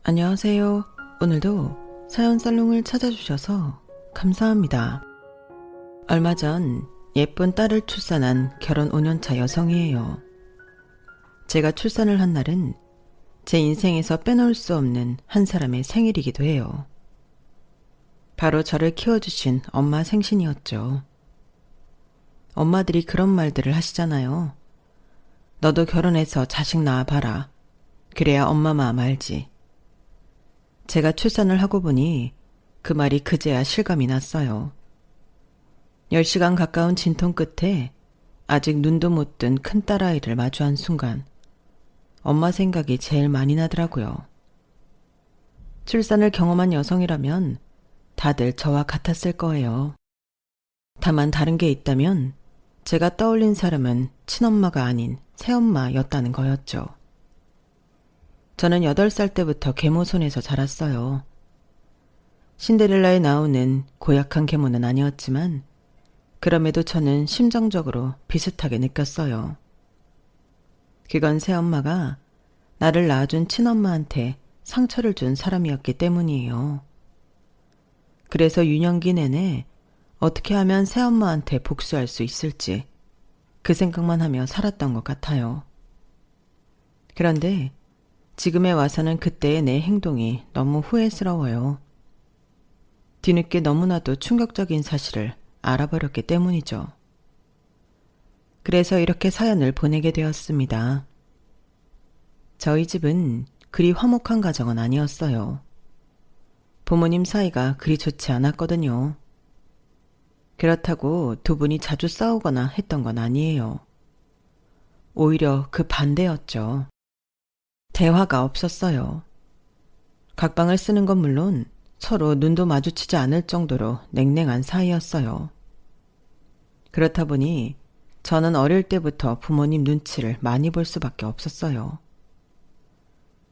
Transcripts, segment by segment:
안녕하세요. 오늘도 사연 살롱을 찾아주셔서 감사합니다. 얼마 전 예쁜 딸을 출산한 결혼 5년차 여성이에요. 제가 출산을 한 날은 제 인생에서 빼놓을 수 없는 한 사람의 생일이기도 해요. 바로 저를 키워주신 엄마 생신이었죠. 엄마들이 그런 말들을 하시잖아요. 너도 결혼해서 자식 낳아봐라. 그래야 엄마 마음 알지. 제가 출산을 하고 보니 그 말이 그제야 실감이 났어요. 10시간 가까운 진통 끝에 아직 눈도 못 뜬 큰 딸아이를 마주한 순간 엄마 생각이 제일 많이 나더라고요. 출산을 경험한 여성이라면 다들 저와 같았을 거예요. 다만 다른 게 있다면 제가 떠올린 사람은 친엄마가 아닌 새엄마였다는 거였죠. 저는 8살 때부터 계모 손에서 자랐어요. 신데렐라에 나오는 고약한 계모는 아니었지만 그럼에도 저는 심정적으로 비슷하게 느꼈어요. 그건 새엄마가 나를 낳아준 친엄마한테 상처를 준 사람이었기 때문이에요. 그래서 유년기 내내 어떻게 하면 새엄마한테 복수할 수 있을지 그 생각만 하며 살았던 것 같아요. 그런데 지금에 와서는 그때의 내 행동이 너무 후회스러워요. 뒤늦게 너무나도 충격적인 사실을 알아버렸기 때문이죠. 그래서 이렇게 사연을 보내게 되었습니다. 저희 집은 그리 화목한 가정은 아니었어요. 부모님 사이가 그리 좋지 않았거든요. 그렇다고 두 분이 자주 싸우거나 했던 건 아니에요. 오히려 그 반대였죠. 대화가 없었어요. 각방을 쓰는 건 물론 서로 눈도 마주치지 않을 정도로 냉랭한 사이였어요. 그렇다 보니 저는 어릴 때부터 부모님 눈치를 많이 볼 수밖에 없었어요.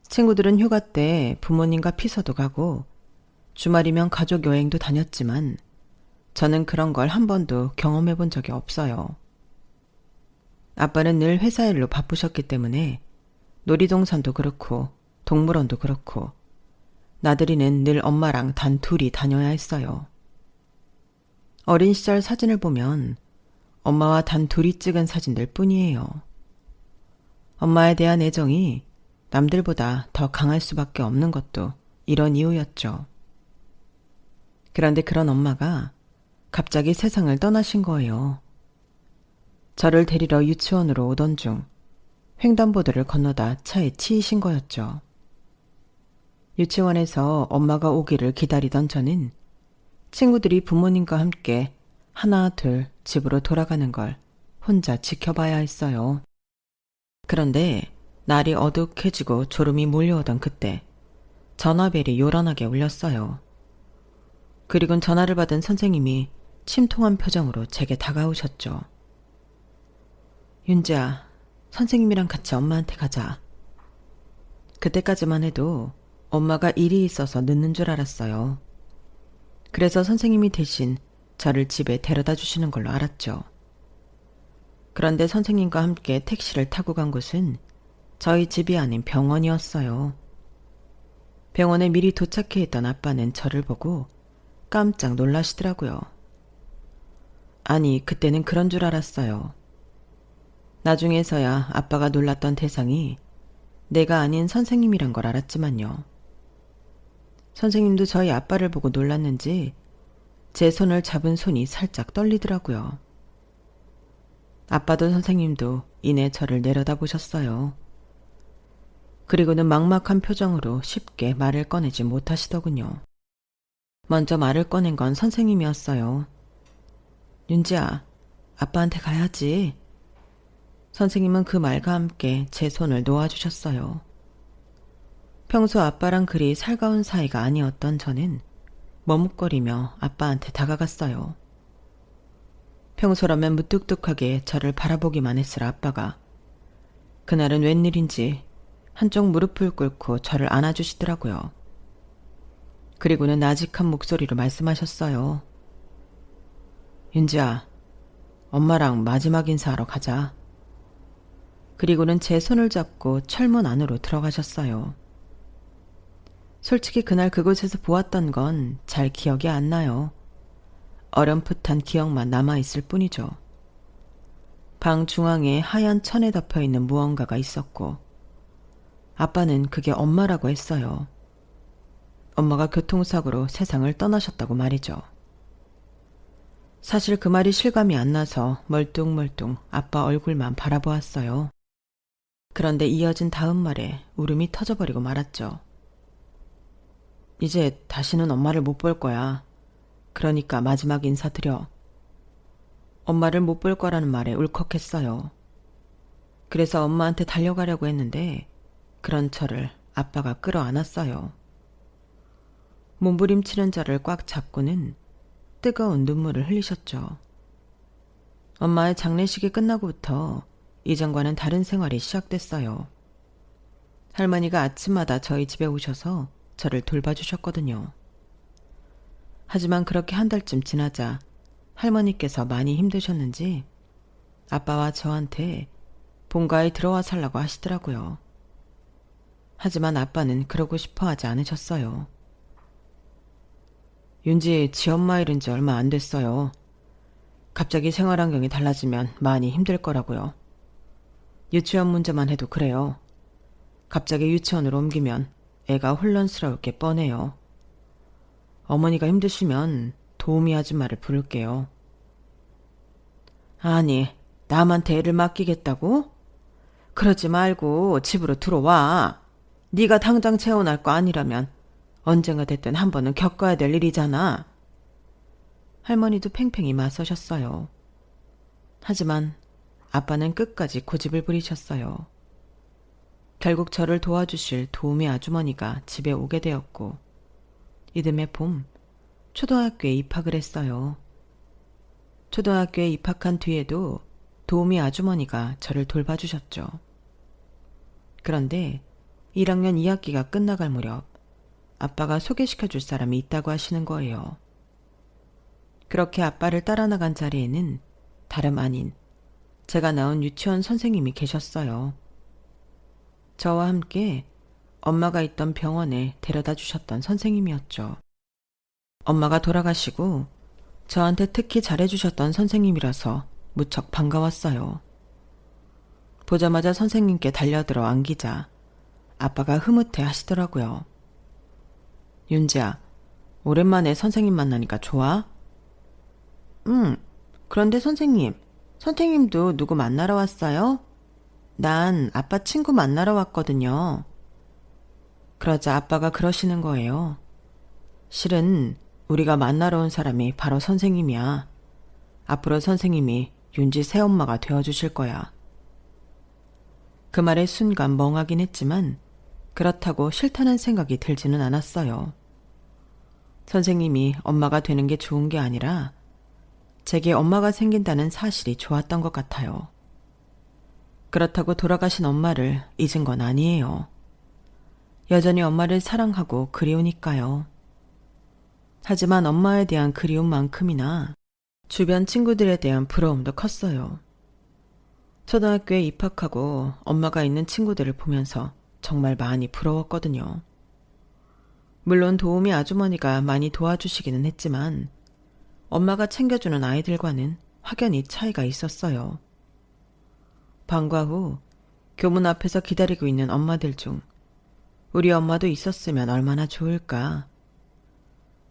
친구들은 휴가 때 부모님과 피서도 가고 주말이면 가족 여행도 다녔지만 저는 그런 걸 한 번도 경험해 본 적이 없어요. 아빠는 늘 회사 일로 바쁘셨기 때문에 놀이동산도 그렇고 동물원도 그렇고 나들이는 늘 엄마랑 단 둘이 다녀야 했어요. 어린 시절 사진을 보면 엄마와 단 둘이 찍은 사진들 뿐이에요. 엄마에 대한 애정이 남들보다 더 강할 수밖에 없는 것도 이런 이유였죠. 그런데 그런 엄마가 갑자기 세상을 떠나신 거예요. 저를 데리러 유치원으로 오던 중 횡단보도를 건너다 차에 치이신 거였죠. 유치원에서 엄마가 오기를 기다리던 저는 친구들이 부모님과 함께 하나 둘 집으로 돌아가는 걸 혼자 지켜봐야 했어요. 그런데 날이 어둑해지고 졸음이 몰려오던 그때 전화벨이 요란하게 울렸어요. 그리곤 전화를 받은 선생님이 침통한 표정으로 제게 다가오셨죠. 윤지야, 선생님이랑 같이 엄마한테 가자. 그때까지만 해도 엄마가 일이 있어서 늦는 줄 알았어요. 그래서 선생님이 대신 저를 집에 데려다 주시는 걸로 알았죠. 그런데 선생님과 함께 택시를 타고 간 곳은 저희 집이 아닌 병원이었어요. 병원에 미리 도착해 있던 아빠는 저를 보고 깜짝 놀라시더라고요. 아니, 그때는 그런 줄 알았어요. 나중에서야 아빠가 놀랐던 대상이 내가 아닌 선생님이란 걸 알았지만요. 선생님도 저희 아빠를 보고 놀랐는지 제 손을 잡은 손이 살짝 떨리더라고요. 아빠도 선생님도 이내 저를 내려다보셨어요. 그리고는 막막한 표정으로 쉽게 말을 꺼내지 못하시더군요. 먼저 말을 꺼낸 건 선생님이었어요. 윤지야, 아빠한테 가야지. 선생님은 그 말과 함께 제 손을 놓아주셨어요. 평소 아빠랑 그리 살가운 사이가 아니었던 저는 머뭇거리며 아빠한테 다가갔어요. 평소라면 무뚝뚝하게 저를 바라보기만 했을 아빠가 그날은 웬일인지 한쪽 무릎을 꿇고 저를 안아주시더라고요. 그리고는 나직한 목소리로 말씀하셨어요. 윤지야, 엄마랑 마지막 인사하러 가자. 그리고는 제 손을 잡고 철문 안으로 들어가셨어요. 솔직히 그날 그곳에서 보았던 건 잘 기억이 안 나요. 어렴풋한 기억만 남아있을 뿐이죠. 방 중앙에 하얀 천에 덮여있는 무언가가 있었고 아빠는 그게 엄마라고 했어요. 엄마가 교통사고로 세상을 떠나셨다고 말이죠. 사실 그 말이 실감이 안 나서 멀뚱멀뚱 아빠 얼굴만 바라보았어요. 그런데 이어진 다음 말에 울음이 터져버리고 말았죠. 이제 다시는 엄마를 못 볼 거야. 그러니까 마지막 인사드려. 엄마를 못 볼 거라는 말에 울컥했어요. 그래서 엄마한테 달려가려고 했는데 그런 저를 아빠가 끌어안았어요. 몸부림치는 저를 꽉 잡고는 뜨거운 눈물을 흘리셨죠. 엄마의 장례식이 끝나고부터 이전과는 다른 생활이 시작됐어요. 할머니가 아침마다 저희 집에 오셔서 저를 돌봐주셨거든요. 하지만 그렇게 한 달쯤 지나자 할머니께서 많이 힘드셨는지 아빠와 저한테 본가에 들어와 살라고 하시더라고요. 하지만 아빠는 그러고 싶어 하지 않으셨어요. 윤지 지 엄마 잃은 지 얼마 안 됐어요. 갑자기 생활 환경이 달라지면 많이 힘들 거라고요. 유치원 문제만 해도 그래요. 갑자기 유치원으로 옮기면 애가 혼란스러울 게 뻔해요. 어머니가 힘드시면 도우미 아줌마를 부를게요. 아니, 남한테 애를 맡기겠다고? 그러지 말고 집으로 들어와. 네가 당장 재혼할 거 아니라면 언젠가 됐든 한 번은 겪어야 될 일이잖아. 할머니도 팽팽히 맞서셨어요. 하지만 아빠는 끝까지 고집을 부리셨어요. 결국 저를 도와주실 도우미 아주머니가 집에 오게 되었고 이듬해 봄 초등학교에 입학을 했어요. 초등학교에 입학한 뒤에도 도우미 아주머니가 저를 돌봐주셨죠. 그런데 1학년 2학기가 끝나갈 무렵 아빠가 소개시켜줄 사람이 있다고 하시는 거예요. 그렇게 아빠를 따라 나간 자리에는 다름 아닌 제가 나온 유치원 선생님이 계셨어요. 저와 함께 엄마가 있던 병원에 데려다 주셨던 선생님이었죠. 엄마가 돌아가시고 저한테 특히 잘해주셨던 선생님이라서 무척 반가웠어요. 보자마자 선생님께 달려들어 안기자 아빠가 흐뭇해 하시더라고요. 윤지야, 오랜만에 선생님 만나니까 좋아? 그런데 선생님도 누구 만나러 왔어요? 난 아빠 친구 만나러 왔거든요. 그러자 아빠가 그러시는 거예요. 실은 우리가 만나러 온 사람이 바로 선생님이야. 앞으로 선생님이 윤지 새엄마가 되어주실 거야. 그 말에 순간 멍하긴 했지만 그렇다고 싫다는 생각이 들지는 않았어요. 선생님이 엄마가 되는 게 좋은 게 아니라 제게 엄마가 생긴다는 사실이 좋았던 것 같아요. 그렇다고 돌아가신 엄마를 잊은 건 아니에요. 여전히 엄마를 사랑하고 그리우니까요. 하지만 엄마에 대한 그리움만큼이나 주변 친구들에 대한 부러움도 컸어요. 초등학교에 입학하고 엄마가 있는 친구들을 보면서 정말 많이 부러웠거든요. 물론 도우미 아주머니가 많이 도와주시기는 했지만 엄마가 챙겨주는 아이들과는 확연히 차이가 있었어요. 방과 후 교문 앞에서 기다리고 있는 엄마들 중 우리 엄마도 있었으면 얼마나 좋을까.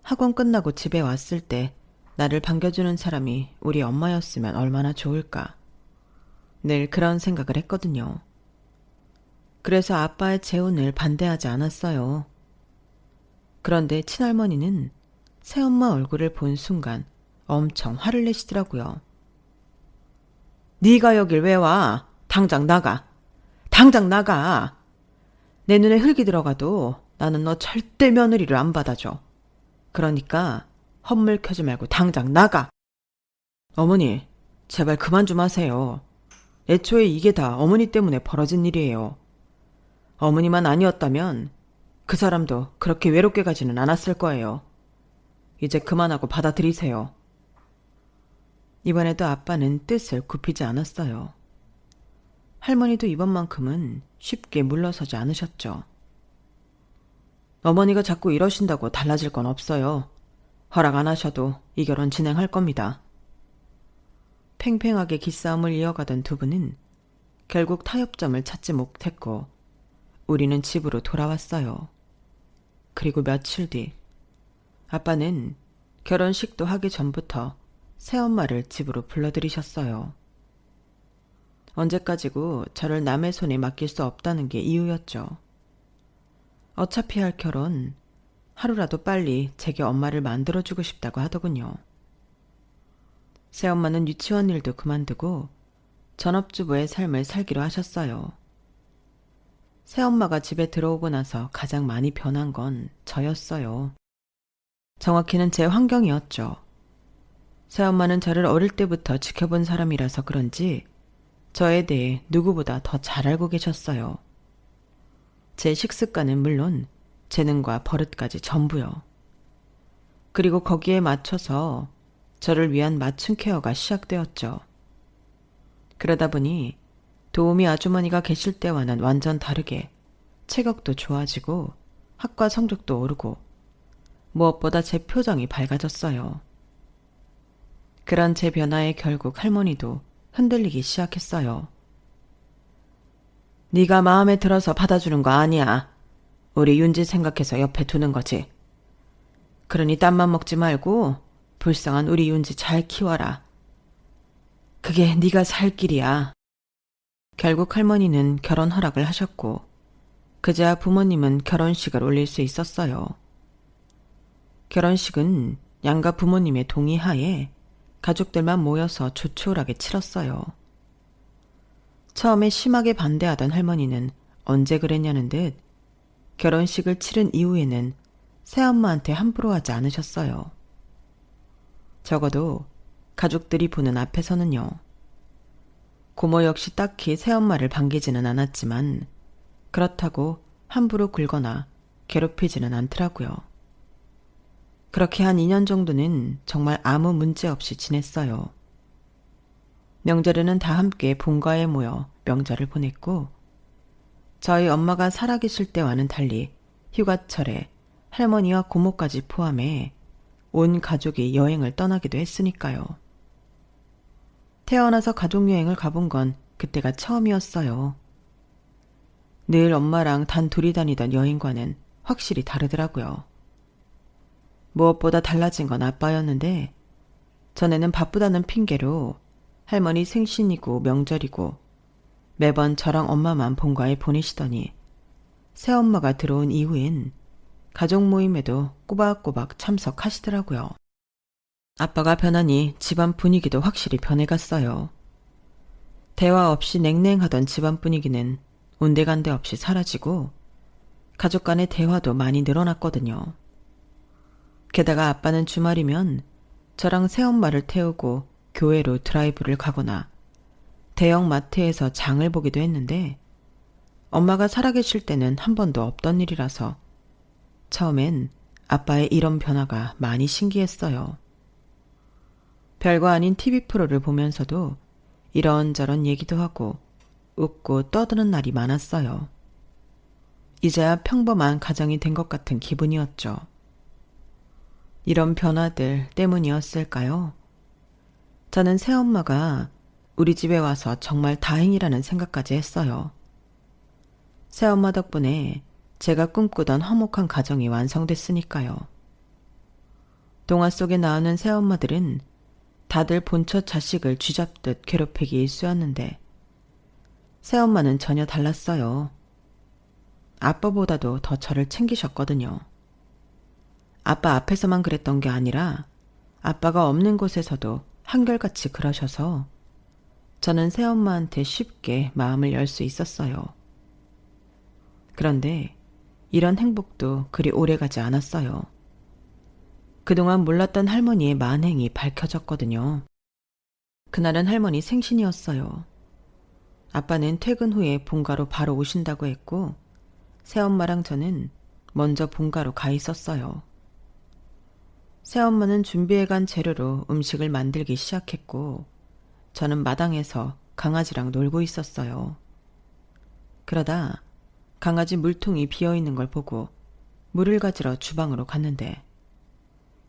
학원 끝나고 집에 왔을 때 나를 반겨주는 사람이 우리 엄마였으면 얼마나 좋을까. 늘 그런 생각을 했거든요. 그래서 아빠의 재혼을 반대하지 않았어요. 그런데 친할머니는 새엄마 얼굴을 본 순간 엄청 화를 내시더라고요. 네가 여길 왜 와? 당장 나가. 당장 나가. 내 눈에 흙이 들어가도 나는 너 절대 며느리를 안 받아줘. 그러니까 헛물 켜지 말고 당장 나가. 어머니, 제발 그만 좀 하세요. 애초에 이게 다 어머니 때문에 벌어진 일이에요. 어머니만 아니었다면 그 사람도 그렇게 외롭게 가지는 않았을 거예요. 이제 그만하고 받아들이세요. 이번에도 아빠는 뜻을 굽히지 않았어요. 할머니도 이번만큼은 쉽게 물러서지 않으셨죠. 어머니가 자꾸 이러신다고 달라질 건 없어요. 허락 안 하셔도 이 결혼 진행할 겁니다. 팽팽하게 기싸움을 이어가던 두 분은 결국 타협점을 찾지 못했고 우리는 집으로 돌아왔어요. 그리고 며칠 뒤 아빠는 결혼식도 하기 전부터 새엄마를 집으로 불러들이셨어요. 언제까지고 저를 남의 손에 맡길 수 없다는 게 이유였죠. 어차피 할 결혼, 하루라도 빨리 제게 엄마를 만들어주고 싶다고 하더군요. 새엄마는 유치원 일도 그만두고 전업주부의 삶을 살기로 하셨어요. 새엄마가 집에 들어오고 나서 가장 많이 변한 건 저였어요. 정확히는 제 환경이었죠. 새엄마는 저를 어릴 때부터 지켜본 사람이라서 그런지 저에 대해 누구보다 더 잘 알고 계셨어요. 제 식습관은 물론 재능과 버릇까지 전부요. 그리고 거기에 맞춰서 저를 위한 맞춤 케어가 시작되었죠. 그러다 보니 도우미 아주머니가 계실 때와는 완전 다르게 체격도 좋아지고 학과 성적도 오르고 무엇보다 제 표정이 밝아졌어요. 그런 제 변화에 결국 할머니도 흔들리기 시작했어요. 네가 마음에 들어서 받아주는 거 아니야. 우리 윤지 생각해서 옆에 두는 거지. 그러니 땀만 먹지 말고 불쌍한 우리 윤지 잘 키워라. 그게 네가 살 길이야. 결국 할머니는 결혼 허락을 하셨고 그제야 부모님은 결혼식을 올릴 수 있었어요. 결혼식은 양가 부모님의 동의하에 가족들만 모여서 조촐하게 치렀어요. 처음에 심하게 반대하던 할머니는 언제 그랬냐는 듯 결혼식을 치른 이후에는 새엄마한테 함부로 하지 않으셨어요. 적어도 가족들이 보는 앞에서는요. 고모 역시 딱히 새엄마를 반기지는 않았지만 그렇다고 함부로 굴거나 괴롭히지는 않더라고요. 그렇게 한 2년 정도는 정말 아무 문제 없이 지냈어요. 명절에는 다 함께 본가에 모여 명절을 보냈고 저희 엄마가 살아계실 때와는 달리 휴가철에 할머니와 고모까지 포함해 온 가족이 여행을 떠나기도 했으니까요. 태어나서 가족여행을 가본 건 그때가 처음이었어요. 늘 엄마랑 단 둘이 다니던 여행과는 확실히 다르더라고요. 무엇보다 달라진 건 아빠였는데 전에는 바쁘다는 핑계로 할머니 생신이고 명절이고 매번 저랑 엄마만 본가에 보내시더니 새엄마가 들어온 이후엔 가족 모임에도 꼬박꼬박 참석하시더라고요. 아빠가 변하니 집안 분위기도 확실히 변해갔어요. 대화 없이 냉랭하던 집안 분위기는 온데간데 없이 사라지고 가족 간의 대화도 많이 늘어났거든요. 게다가 아빠는 주말이면 저랑 새엄마를 태우고 교회로 드라이브를 가거나 대형 마트에서 장을 보기도 했는데 엄마가 살아계실 때는 한 번도 없던 일이라서 처음엔 아빠의 이런 변화가 많이 신기했어요. 별거 아닌 TV 프로를 보면서도 이런저런 얘기도 하고 웃고 떠드는 날이 많았어요. 이제야 평범한 가정이 된 것 같은 기분이었죠. 이런 변화들 때문이었을까요? 저는 새엄마가 우리 집에 와서 정말 다행이라는 생각까지 했어요. 새엄마 덕분에 제가 꿈꾸던 화목한 가정이 완성됐으니까요. 동화 속에 나오는 새엄마들은 다들 본처 자식을 쥐잡듯 괴롭히기 일쑤였는데 새엄마는 전혀 달랐어요. 아빠보다도 더 저를 챙기셨거든요. 아빠 앞에서만 그랬던 게 아니라 아빠가 없는 곳에서도 한결같이 그러셔서 저는 새엄마한테 쉽게 마음을 열 수 있었어요. 그런데 이런 행복도 그리 오래가지 않았어요. 그동안 몰랐던 할머니의 만행이 밝혀졌거든요. 그날은 할머니 생신이었어요. 아빠는 퇴근 후에 본가로 바로 오신다고 했고 새엄마랑 저는 먼저 본가로 가 있었어요. 새엄마는 준비해간 재료로 음식을 만들기 시작했고 저는 마당에서 강아지랑 놀고 있었어요. 그러다 강아지 물통이 비어있는 걸 보고 물을 가지러 주방으로 갔는데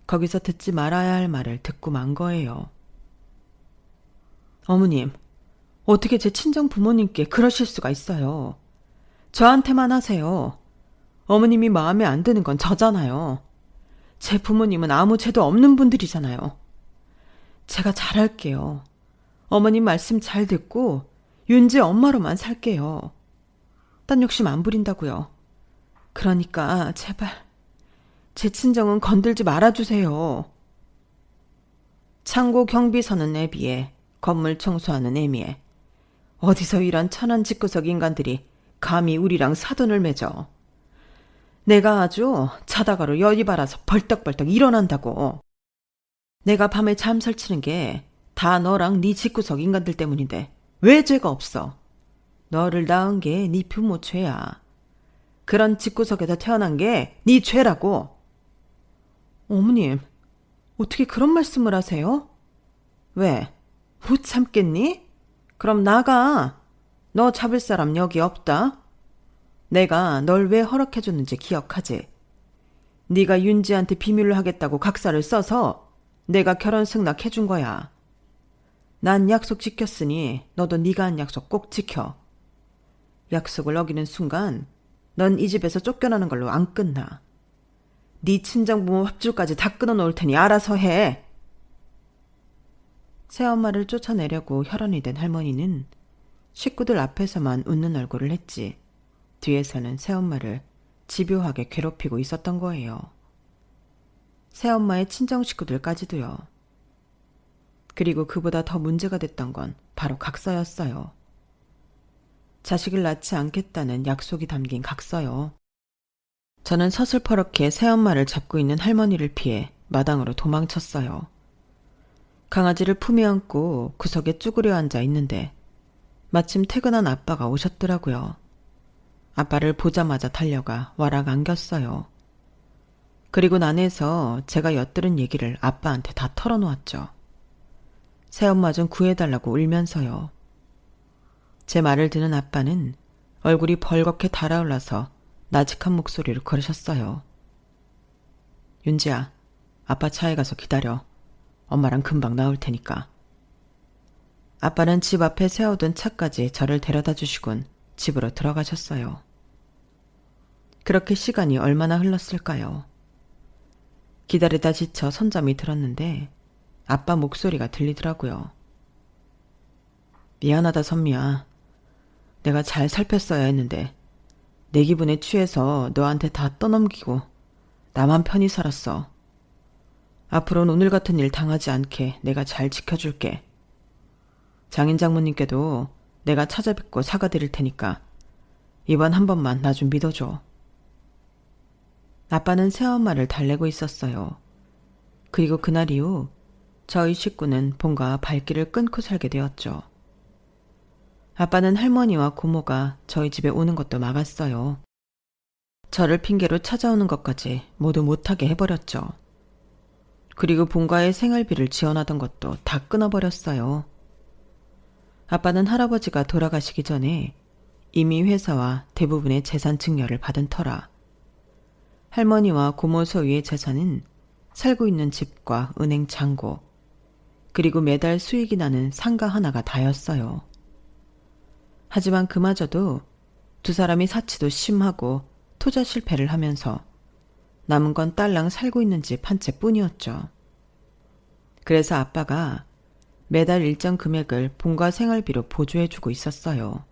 거기서 듣지 말아야 할 말을 듣고 만 거예요. 어머님, 어떻게 제 친정 부모님께 그러실 수가 있어요. 저한테만 하세요. 어머님이 마음에 안 드는 건 저잖아요. 제 부모님은 아무 죄도 없는 분들이잖아요. 제가 잘할게요. 어머님 말씀 잘 듣고 윤지 엄마로만 살게요. 딴 욕심 안 부린다고요. 그러니까 제발 제 친정은 건들지 말아주세요. 창고 경비 서는 애비에 건물 청소하는 애미에 어디서 이런 천한 집구석 인간들이 감히 우리랑 사돈을 맺어. 내가 아주 자다가로 열이 받아서 벌떡벌떡 일어난다고. 내가 밤에 잠 설치는 게 다 너랑 네 집구석 인간들 때문인데 왜 죄가 없어? 너를 낳은 게 네 부모 죄야. 그런 집구석에서 태어난 게 네 죄라고. 어머님, 어떻게 그런 말씀을 하세요? 왜? 못 참겠니? 그럼 나가. 너 잡을 사람 여기 없다. 내가 널 왜 허락해줬는지 기억하지? 네가 윤지한테 비밀로 하겠다고 각서를 써서 내가 결혼 승낙해준 거야. 난 약속 지켰으니 너도 네가 한 약속 꼭 지켜. 약속을 어기는 순간 넌 이 집에서 쫓겨나는 걸로 안 끝나. 네 친정부모 합줄까지 다 끊어놓을 테니 알아서 해. 새엄마를 쫓아내려고 혈안이 된 할머니는 식구들 앞에서만 웃는 얼굴을 했지 뒤에서는 새엄마를 집요하게 괴롭히고 있었던 거예요. 새엄마의 친정 식구들까지도요. 그리고 그보다 더 문제가 됐던 건 바로 각서였어요. 자식을 낳지 않겠다는 약속이 담긴 각서요. 저는 서슬퍼렇게 새엄마를 잡고 있는 할머니를 피해 마당으로 도망쳤어요. 강아지를 품에 안고 구석에 쭈그려 앉아 있는데 마침 퇴근한 아빠가 오셨더라고요. 아빠를 보자마자 달려가 와락 안겼어요. 그리고 난해서 제가 엿들은 얘기를 아빠한테 다 털어놓았죠. 새엄마 좀 구해달라고 울면서요. 제 말을 듣는 아빠는 얼굴이 벌겋게 달아올라서 나직한 목소리로 그러셨어요. 윤지야, 아빠 차에 가서 기다려. 엄마랑 금방 나올 테니까. 아빠는 집 앞에 세워둔 차까지 저를 데려다 주시곤 집으로 들어가셨어요. 그렇게 시간이 얼마나 흘렀을까요? 기다리다 지쳐 선잠이 들었는데 아빠 목소리가 들리더라고요. 미안하다 선미야. 내가 잘 살폈어야 했는데 내 기분에 취해서 너한테 다 떠넘기고 나만 편히 살았어. 앞으로는 오늘 같은 일 당하지 않게 내가 잘 지켜줄게. 장인 장모님께도 내가 찾아뵙고 사과드릴 테니까 이번 한 번만 나 좀 믿어줘. 아빠는 새엄마를 달래고 있었어요. 그리고 그날 이후 저희 식구는 본가와 발길을 끊고 살게 되었죠. 아빠는 할머니와 고모가 저희 집에 오는 것도 막았어요. 저를 핑계로 찾아오는 것까지 모두 못하게 해버렸죠. 그리고 본가의 생활비를 지원하던 것도 다 끊어버렸어요. 아빠는 할아버지가 돌아가시기 전에 이미 회사와 대부분의 재산 증여를 받은 터라 할머니와 고모 소유의 재산은 살고 있는 집과 은행 잔고 그리고 매달 수익이 나는 상가 하나가 다였어요. 하지만 그마저도 두 사람이 사치도 심하고 투자 실패를 하면서 남은 건 딸랑 살고 있는 집 한 채뿐이었죠. 그래서 아빠가 매달 일정 금액을 본가 생활비로 보조해주고 있었어요.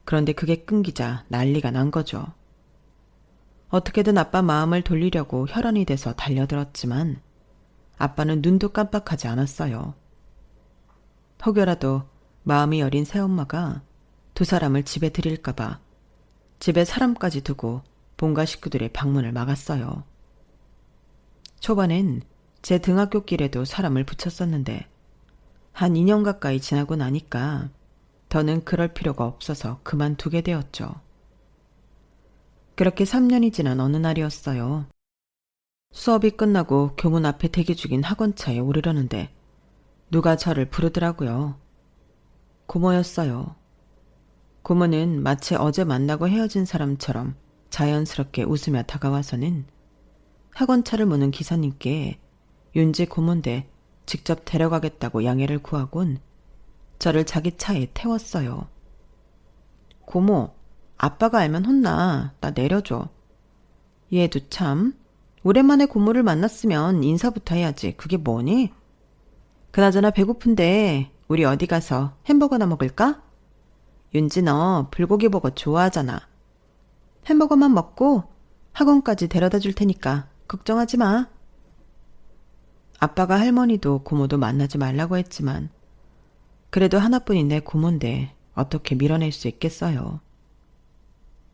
그런데 그게 끊기자 난리가 난 거죠. 어떻게든 아빠 마음을 돌리려고 혈안이 돼서 달려들었지만 아빠는 눈도 깜빡하지 않았어요. 혹여라도 마음이 여린 새엄마가 두 사람을 집에 들일까봐 집에 사람까지 두고 본가 식구들의 방문을 막았어요. 초반엔 제 등학교 길에도 사람을 붙였었는데 한 2년 가까이 지나고 나니까 더는 그럴 필요가 없어서 그만두게 되었죠. 그렇게 3년이 지난 어느 날이었어요. 수업이 끝나고 교문 앞에 대기 중인 학원차에 오르려는데 누가 저를 부르더라고요. 고모였어요. 고모는 마치 어제 만나고 헤어진 사람처럼 자연스럽게 웃으며 다가와서는 학원차를 모는 기사님께 윤지 고모인데 직접 데려가겠다고 양해를 구하곤 저를 자기 차에 태웠어요. 고모, 아빠가 알면 혼나. 나 내려줘. 얘도 참. 오랜만에 고모를 만났으면 인사부터 해야지. 그게 뭐니? 그나저나 배고픈데 우리 어디 가서 햄버거나 먹을까? 윤지 너 불고기 버거 좋아하잖아. 햄버거만 먹고 학원까지 데려다 줄 테니까 걱정하지 마. 아빠가 할머니도 고모도 만나지 말라고 했지만 그래도 하나뿐인 내 고모인데 어떻게 밀어낼 수 있겠어요.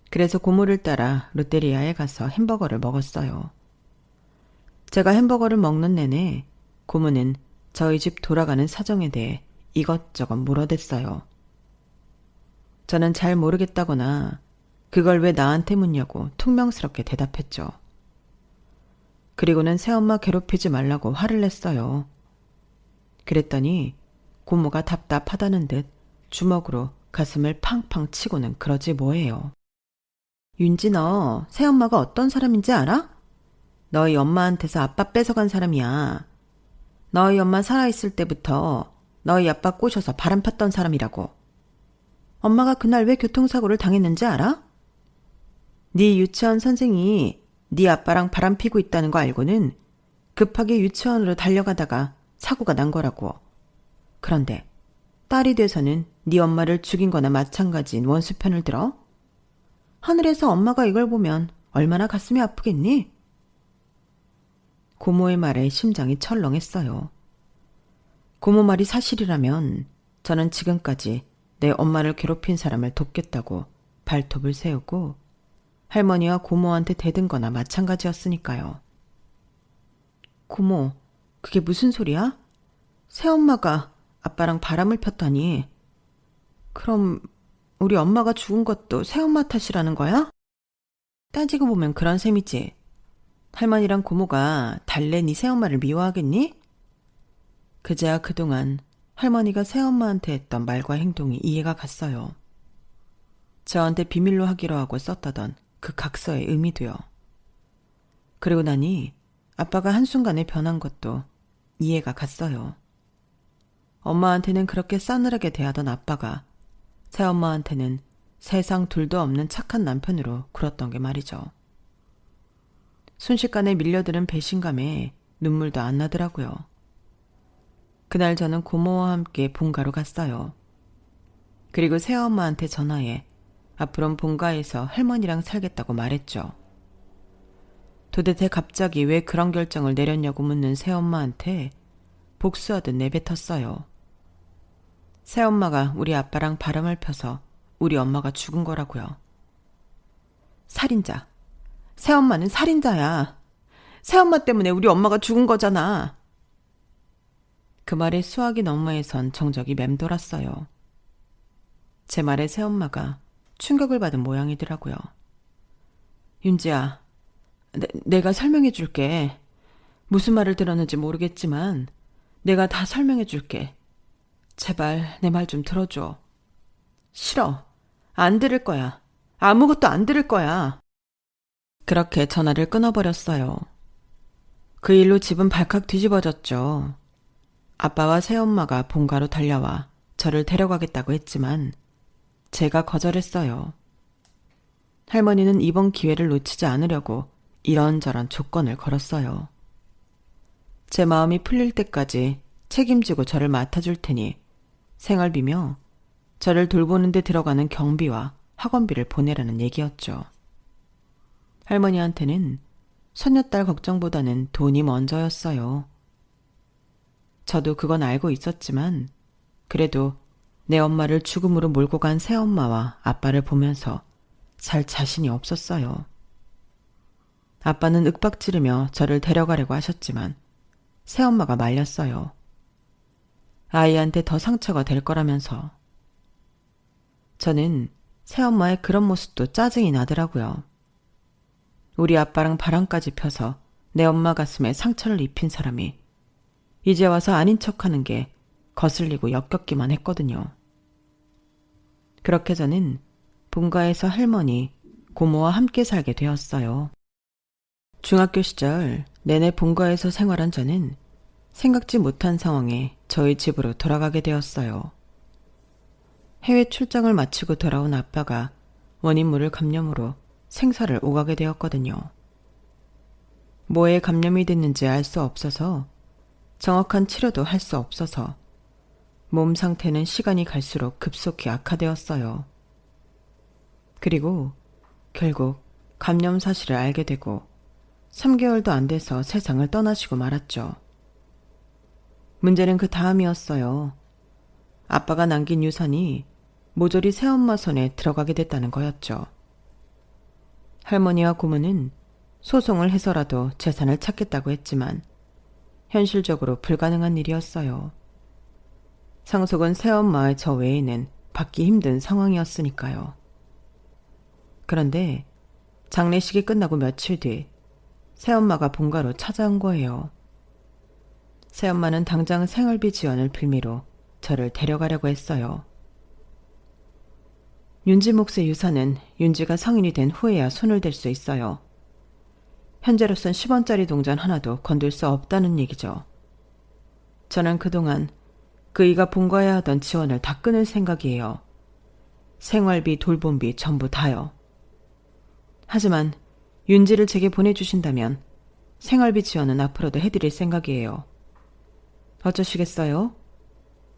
그래서 고모를 따라 롯데리아에 가서 햄버거를 먹었어요. 제가 햄버거를 먹는 내내 고모는 저희 집 돌아가는 사정에 대해 이것저것 물어댔어요. 저는 잘 모르겠다거나 그걸 왜 나한테 묻냐고 퉁명스럽게 대답했죠. 그리고는 새엄마 괴롭히지 말라고 화를 냈어요. 그랬더니 고모가 답답하다는 듯 주먹으로 가슴을 팡팡 치고는 그러지 뭐예요. 윤지 너 새엄마가 어떤 사람인지 알아? 너희 엄마한테서 아빠 뺏어간 사람이야. 너희 엄마 살아있을 때부터 너희 아빠 꼬셔서 바람 폈던 사람이라고. 엄마가 그날 왜 교통사고를 당했는지 알아? 네 유치원 선생이 네 아빠랑 바람 피고 있다는 거 알고는 급하게 유치원으로 달려가다가 사고가 난 거라고. 그런데 딸이 돼서는 네 엄마를 죽인 거나 마찬가지인 원수 편을 들어? 하늘에서 엄마가 이걸 보면 얼마나 가슴이 아프겠니? 고모의 말에 심장이 철렁했어요. 고모 말이 사실이라면 저는 지금까지 내 엄마를 괴롭힌 사람을 돕겠다고 발톱을 세우고 할머니와 고모한테 대든 거나 마찬가지였으니까요. 고모, 그게 무슨 소리야? 새엄마가 아빠랑 바람을 폈다니. 그럼 우리 엄마가 죽은 것도 새엄마 탓이라는 거야? 따지고 보면 그런 셈이지. 할머니랑 고모가 달래 네 새엄마를 미워하겠니? 그제야 그동안 할머니가 새엄마한테 했던 말과 행동이 이해가 갔어요. 저한테 비밀로 하기로 하고 썼다던 그 각서의 의미도요. 그리고 나니 아빠가 한순간에 변한 것도 이해가 갔어요. 엄마한테는 그렇게 싸늘하게 대하던 아빠가 새엄마한테는 세상 둘도 없는 착한 남편으로 굴었던 게 말이죠. 순식간에 밀려드는 배신감에 눈물도 안 나더라고요. 그날 저는 고모와 함께 본가로 갔어요. 그리고 새엄마한테 전화해 앞으로는 본가에서 할머니랑 살겠다고 말했죠. 도대체 갑자기 왜 그런 결정을 내렸냐고 묻는 새엄마한테 복수하듯 내뱉었어요. 새엄마가 우리 아빠랑 바람을 펴서 우리 엄마가 죽은 거라고요. 살인자. 새엄마는 살인자야. 새엄마 때문에 우리 엄마가 죽은 거잖아. 그 말에 수화기 너머에선 정적이 맴돌았어요. 제 말에 새엄마가 충격을 받은 모양이더라고요. 윤지야, 내가 설명해 줄게. 무슨 말을 들었는지 모르겠지만 내가 다 설명해 줄게. 제발 내 말 좀 들어줘. 싫어. 안 들을 거야. 아무것도 안 들을 거야. 그렇게 전화를 끊어버렸어요. 그 일로 집은 발칵 뒤집어졌죠. 아빠와 새엄마가 본가로 달려와 저를 데려가겠다고 했지만 제가 거절했어요. 할머니는 이번 기회를 놓치지 않으려고 이런저런 조건을 걸었어요. 제 마음이 풀릴 때까지 책임지고 저를 맡아줄 테니 생활비며 저를 돌보는 데 들어가는 경비와 학원비를 보내라는 얘기였죠. 할머니한테는 손녀딸 걱정보다는 돈이 먼저였어요. 저도 그건 알고 있었지만 그래도 내 엄마를 죽음으로 몰고 간 새엄마와 아빠를 보면서 살 자신이 없었어요. 아빠는 윽박지르며 저를 데려가려고 하셨지만 새엄마가 말렸어요. 아이한테 더 상처가 될 거라면서. 저는 새엄마의 그런 모습도 짜증이 나더라고요. 우리 아빠랑 바람까지 펴서 내 엄마 가슴에 상처를 입힌 사람이 이제 와서 아닌 척하는 게 거슬리고 역겹기만 했거든요. 그렇게 저는 본가에서 할머니, 고모와 함께 살게 되었어요. 중학교 시절 내내 본가에서 생활한 저는 생각지 못한 상황에 저희 집으로 돌아가게 되었어요. 해외 출장을 마치고 돌아온 아빠가 원인모를 감염으로 생사를 오가게 되었거든요. 뭐에 감염이 됐는지 알 수 없어서 정확한 치료도 할 수 없어서 몸 상태는 시간이 갈수록 급속히 악화되었어요. 그리고 결국 감염 사실을 알게 되고 3개월도 안 돼서 세상을 떠나시고 말았죠. 문제는 그 다음이었어요. 아빠가 남긴 유산이 모조리 새엄마 손에 들어가게 됐다는 거였죠. 할머니와 고모는 소송을 해서라도 재산을 찾겠다고 했지만 현실적으로 불가능한 일이었어요. 상속은 새엄마의 저 외에는 받기 힘든 상황이었으니까요. 그런데 장례식이 끝나고 며칠 뒤 새엄마가 본가로 찾아온 거예요. 새엄마는 당장 생활비 지원을 빌미로 저를 데려가려고 했어요. 윤지 몫의 유산은 윤지가 성인이 된 후에야 손을 댈 수 있어요. 현재로선 10원짜리 동전 하나도 건들 수 없다는 얘기죠. 저는 그동안 그이가 본가에 하던 지원을 다 끊을 생각이에요. 생활비, 돌봄비 전부 다요. 하지만 윤지를 제게 보내주신다면 생활비 지원은 앞으로도 해드릴 생각이에요. 어쩌시겠어요?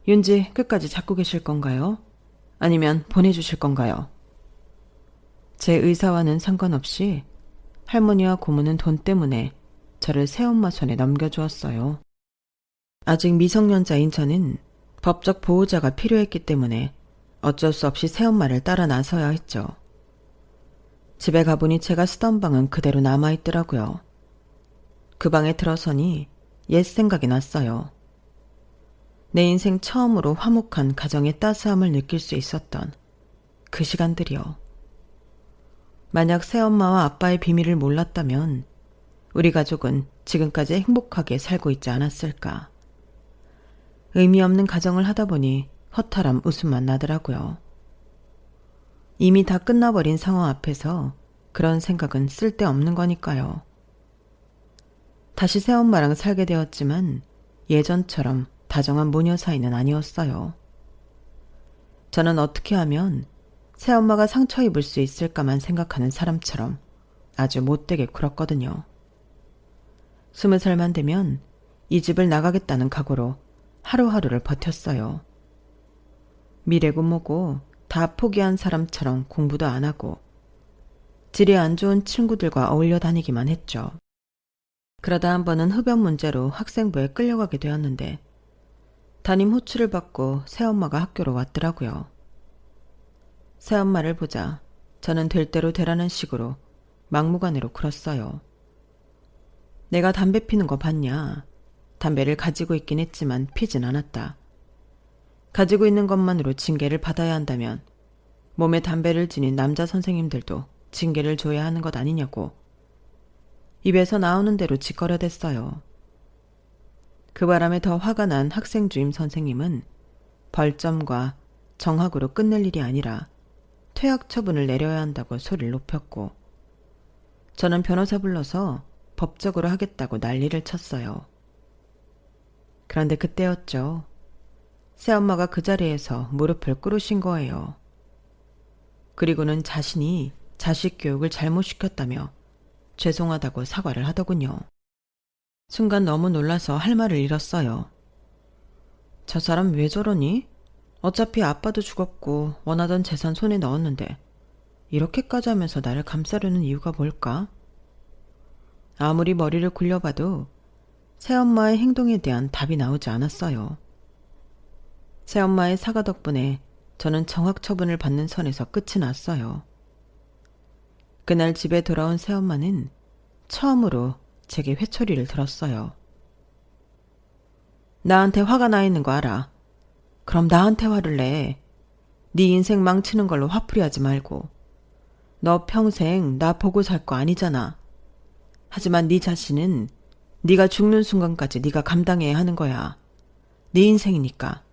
윤지 끝까지 잡고 계실 건가요? 아니면 보내주실 건가요? 제 의사와는 상관없이 할머니와 고모는 돈 때문에 저를 새엄마 손에 넘겨주었어요. 아직 미성년자인 저는 법적 보호자가 필요했기 때문에 어쩔 수 없이 새엄마를 따라 나서야 했죠. 집에 가보니 제가 쓰던 방은 그대로 남아있더라고요. 그 방에 들어서니 옛 생각이 났어요. 내 인생 처음으로 화목한 가정의 따스함을 느낄 수 있었던 그 시간들이요. 만약 새엄마와 아빠의 비밀을 몰랐다면 우리 가족은 지금까지 행복하게 살고 있지 않았을까. 의미 없는 가정을 하다 보니 허탈함 웃음만 나더라고요. 이미 다 끝나버린 상황 앞에서 그런 생각은 쓸데없는 거니까요. 다시 새엄마랑 살게 되었지만 예전처럼 다정한 모녀 사이는 아니었어요. 저는 어떻게 하면 새엄마가 상처 입을 수 있을까만 생각하는 사람처럼 아주 못되게 굴었거든요. 20살만 되면 이 집을 나가겠다는 각오로 하루하루를 버텼어요. 미래고 뭐고 다 포기한 사람처럼 공부도 안 하고 질이 안 좋은 친구들과 어울려 다니기만 했죠. 그러다 한 번은 흡연 문제로 학생부에 끌려가게 되었는데 담임 호출을 받고 새엄마가 학교로 왔더라고요. 새엄마를 보자 저는 될 대로 되라는 식으로 막무가내로 굴었어요. 내가 담배 피는 거 봤냐? 담배를 가지고 있긴 했지만 피진 않았다. 가지고 있는 것만으로 징계를 받아야 한다면 몸에 담배를 지닌 남자 선생님들도 징계를 줘야 하는 것 아니냐고. 입에서 나오는 대로 짓거려댔어요. 그 바람에 더 화가 난 학생 주임 선생님은 벌점과 정학으로 끝낼 일이 아니라 퇴학 처분을 내려야 한다고 소리를 높였고 저는 변호사 불러서 법적으로 하겠다고 난리를 쳤어요. 그런데 그때였죠. 새엄마가 그 자리에서 무릎을 꿇으신 거예요. 그리고는 자신이 자식 교육을 잘못시켰다며 죄송하다고 사과를 하더군요. 순간 너무 놀라서 할 말을 잃었어요. 저 사람 왜 저러니? 어차피 아빠도 죽었고 원하던 재산 손에 넣었는데 이렇게까지 하면서 나를 감싸려는 이유가 뭘까? 아무리 머리를 굴려봐도 새엄마의 행동에 대한 답이 나오지 않았어요. 새엄마의 사과 덕분에 저는 정학 처분을 받는 선에서 끝이 났어요. 그날 집에 돌아온 새엄마는 처음으로 제게 회초리를 들었어요. 나한테 화가 나 있는 거 알아. 그럼 나한테 화를 내. 네 인생 망치는 걸로 화풀이하지 말고. 너 평생 나 보고 살 거 아니잖아. 하지만 네 자신은 네가 죽는 순간까지 네가 감당해야 하는 거야. 네 인생이니까.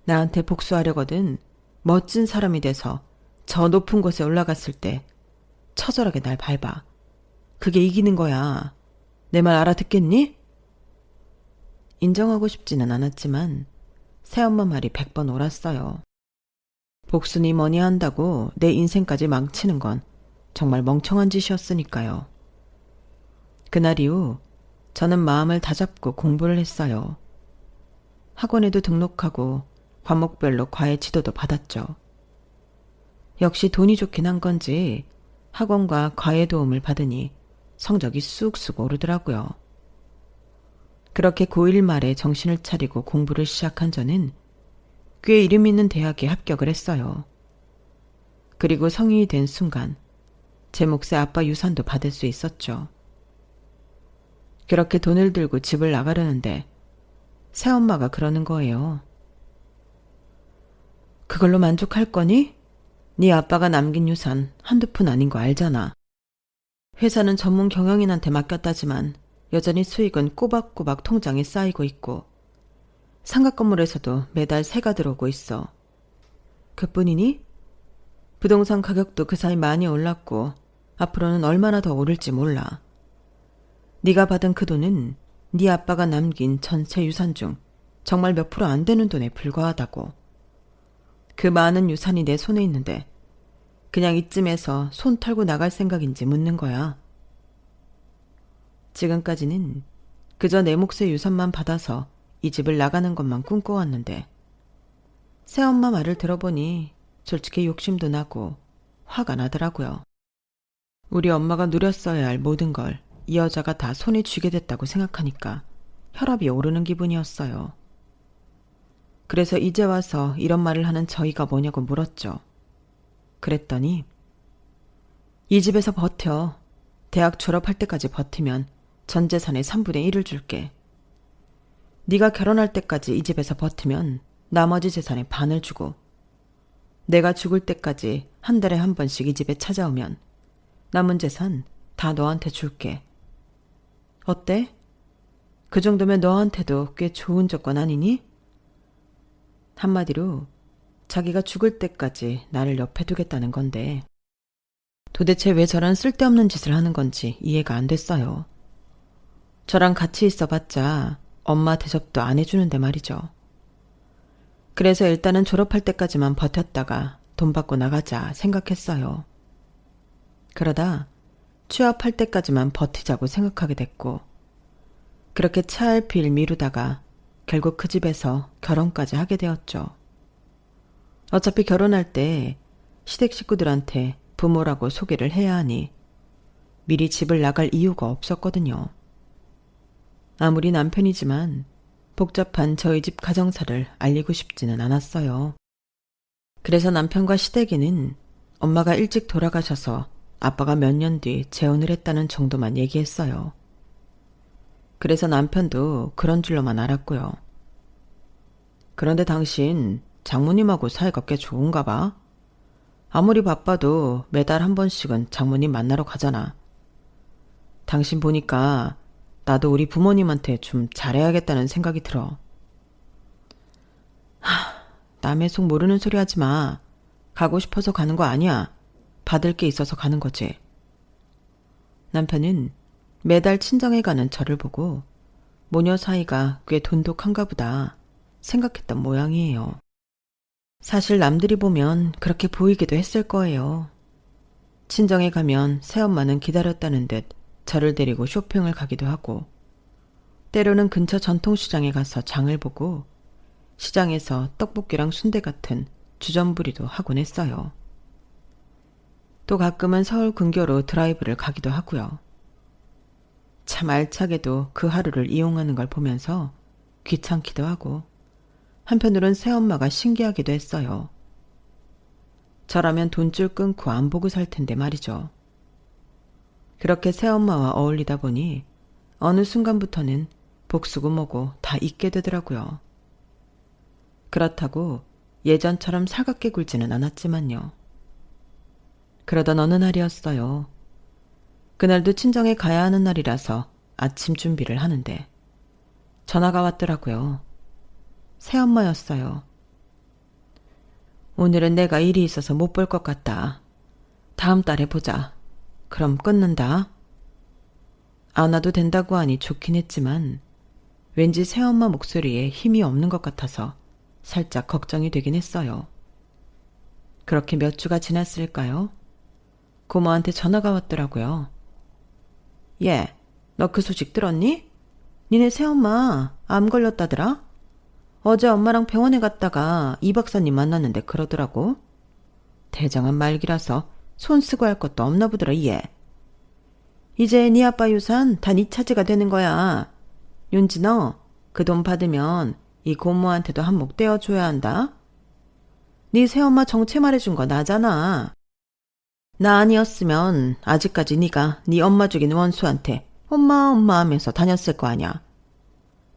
나한테 복수하려거든 멋진 사람이 돼서 저 높은 곳에 올라갔을 때 처절하게 날 밟아. 그게 이기는 거야. 내 말 알아듣겠니? 인정하고 싶지는 않았지만 새엄마 말이 100번 옳았어요. 복순이 뭐니 한다고 내 인생까지 망치는 건 정말 멍청한 짓이었으니까요. 그날 이후 저는 마음을 다잡고 공부를 했어요. 학원에도 등록하고 과목별로 과외 지도도 받았죠. 역시 돈이 좋긴 한 건지 학원과 과외 도움을 받으니 성적이 쑥쑥 오르더라고요. 그렇게 고1 말에 정신을 차리고 공부를 시작한 저는 꽤 이름 있는 대학에 합격을 했어요. 그리고 성인이 된 순간 제 몫의 아빠 유산도 받을 수 있었죠. 그렇게 돈을 들고 집을 나가려는데 새엄마가 그러는 거예요. 그걸로 만족할 거니? 네 아빠가 남긴 유산 한두 푼 아닌 거 알잖아. 회사는 전문 경영인한테 맡겼다지만 여전히 수익은 꼬박꼬박 통장에 쌓이고 있고 상가 건물에서도 매달 세가 들어오고 있어. 그뿐이니? 부동산 가격도 그 사이 많이 올랐고 앞으로는 얼마나 더 오를지 몰라. 네가 받은 그 돈은 네 아빠가 남긴 전체 유산 중 정말 몇 프로 안 되는 돈에 불과하다고. 그 많은 유산이 내 손에 있는데 그냥 이쯤에서 손 털고 나갈 생각인지 묻는 거야. 지금까지는 그저 내 몫의 유산만 받아서 이 집을 나가는 것만 꿈꿔왔는데 새엄마 말을 들어보니 솔직히 욕심도 나고 화가 나더라고요. 우리 엄마가 누렸어야 할 모든 걸 이 여자가 다 손에 쥐게 됐다고 생각하니까 혈압이 오르는 기분이었어요. 그래서 이제 와서 이런 말을 하는 저희가 뭐냐고 물었죠. 그랬더니 이 집에서 버텨. 대학 졸업할 때까지 버티면 전 재산의 3분의 1을 줄게. 네가 결혼할 때까지 이 집에서 버티면 나머지 재산의 반을 주고 내가 죽을 때까지 한 달에 한 번씩 이 집에 찾아오면 남은 재산 다 너한테 줄게. 어때? 그 정도면 너한테도 꽤 좋은 조건 아니니? 한마디로 자기가 죽을 때까지 나를 옆에 두겠다는 건데 도대체 왜 저런 쓸데없는 짓을 하는 건지 이해가 안 됐어요. 저랑 같이 있어봤자 엄마 대접도 안 해주는데 말이죠. 그래서 일단은 졸업할 때까지만 버텼다가 돈 받고 나가자 생각했어요. 그러다 취업할 때까지만 버티자고 생각하게 됐고 그렇게 차일피일 미루다가 결국 그 집에서 결혼까지 하게 되었죠. 어차피 결혼할 때 시댁 식구들한테 부모라고 소개를 해야 하니 미리 집을 나갈 이유가 없었거든요. 아무리 남편이지만 복잡한 저희 집 가정사를 알리고 싶지는 않았어요. 그래서 남편과 시댁에는 엄마가 일찍 돌아가셔서 아빠가 몇 년 뒤 재혼을 했다는 정도만 얘기했어요. 그래서 남편도 그런 줄로만 알았고요. 그런데 당신 장모님하고 사이가 꽤 좋은가 봐? 아무리 바빠도 매달 한 번씩은 장모님 만나러 가잖아. 당신 보니까 나도 우리 부모님한테 좀 잘해야겠다는 생각이 들어. 남의 속 모르는 소리 하지 마. 가고 싶어서 가는 거 아니야. 받을 게 있어서 가는 거지. 남편은 매달 친정에 가는 저를 보고 모녀 사이가 꽤 돈독한가 보다 생각했던 모양이에요. 사실 남들이 보면 그렇게 보이기도 했을 거예요. 친정에 가면 새엄마는 기다렸다는 듯 저를 데리고 쇼핑을 가기도 하고 때로는 근처 전통시장에 가서 장을 보고 시장에서 떡볶이랑 순대 같은 주전부리도 하곤 했어요. 또 가끔은 서울 근교로 드라이브를 가기도 하고요. 참 알차게도 그 하루를 이용하는 걸 보면서 귀찮기도 하고 한편으론 새엄마가 신기하기도 했어요. 저라면 돈줄 끊고 안 보고 살 텐데 말이죠. 그렇게 새엄마와 어울리다 보니 어느 순간부터는 복수고 뭐고 다 잊게 되더라고요. 그렇다고 예전처럼 살갑게 굴지는 않았지만요. 그러던 어느 날이었어요. 그날도 친정에 가야 하는 날이라서 아침 준비를 하는데 전화가 왔더라고요. 새엄마였어요. 오늘은 내가 일이 있어서 못 볼 것 같다. 다음 달에 보자. 그럼 끊는다. 안 와도 된다고 하니 좋긴 했지만 왠지 새엄마 목소리에 힘이 없는 것 같아서 살짝 걱정이 되긴 했어요. 그렇게 몇 주가 지났을까요? 고모한테 전화가 왔더라고요. 얘, 너 그 소식 들었니? 니네 새엄마 암 걸렸다더라? 어제 엄마랑 병원에 갔다가 이 박사님 만났는데 그러더라고. 대장암 말기라서 손 쓰고 할 것도 없나 보더라, 얘. 이제 네 아빠 유산 다 네 차지가 되는 거야. 윤지 너 그 돈 받으면 이 고모한테도 한몫 떼어줘야 한다. 네 새엄마 정체 말해준 거 나잖아. 나 아니었으면 아직까지 네가 네 엄마 죽인 원수한테 엄마 엄마 하면서 다녔을 거 아냐.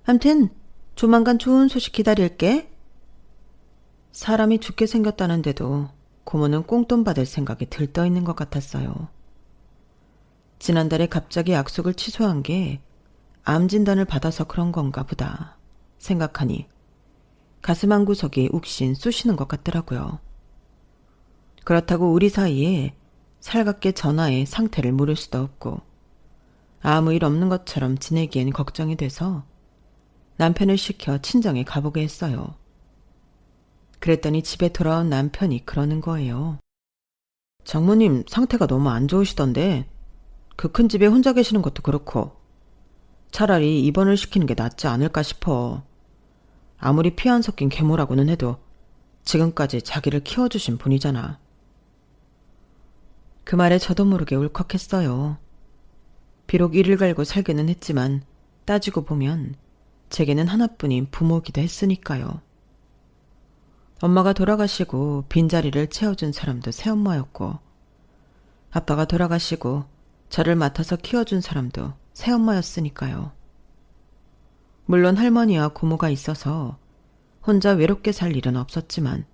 암튼 조만간 좋은 소식 기다릴게. 사람이 죽게 생겼다는데도 고모는 꽁돈 받을 생각이 들떠 있는 것 같았어요. 지난달에 갑자기 약속을 취소한 게 암 진단을 받아서 그런 건가 보다 생각하니 가슴 한구석이 욱신 쑤시는 것 같더라고요. 그렇다고 우리 사이에 살갑게 전화해 상태를 물을 수도 없고 아무 일 없는 것처럼 지내기엔 걱정이 돼서 남편을 시켜 친정에 가보게 했어요. 그랬더니 집에 돌아온 남편이 그러는 거예요. 장모님 상태가 너무 안 좋으시던데 그 큰 집에 혼자 계시는 것도 그렇고 차라리 입원을 시키는 게 낫지 않을까 싶어. 아무리 피 안 섞인 계모라고는 해도 지금까지 자기를 키워주신 분이잖아. 그 말에 저도 모르게 울컥했어요. 비록 이를 갈고 살기는 했지만 따지고 보면 제게는 하나뿐인 부모이기도 했으니까요. 엄마가 돌아가시고 빈자리를 채워준 사람도 새엄마였고 아빠가 돌아가시고 저를 맡아서 키워준 사람도 새엄마였으니까요. 물론 할머니와 고모가 있어서 혼자 외롭게 살 일은 없었지만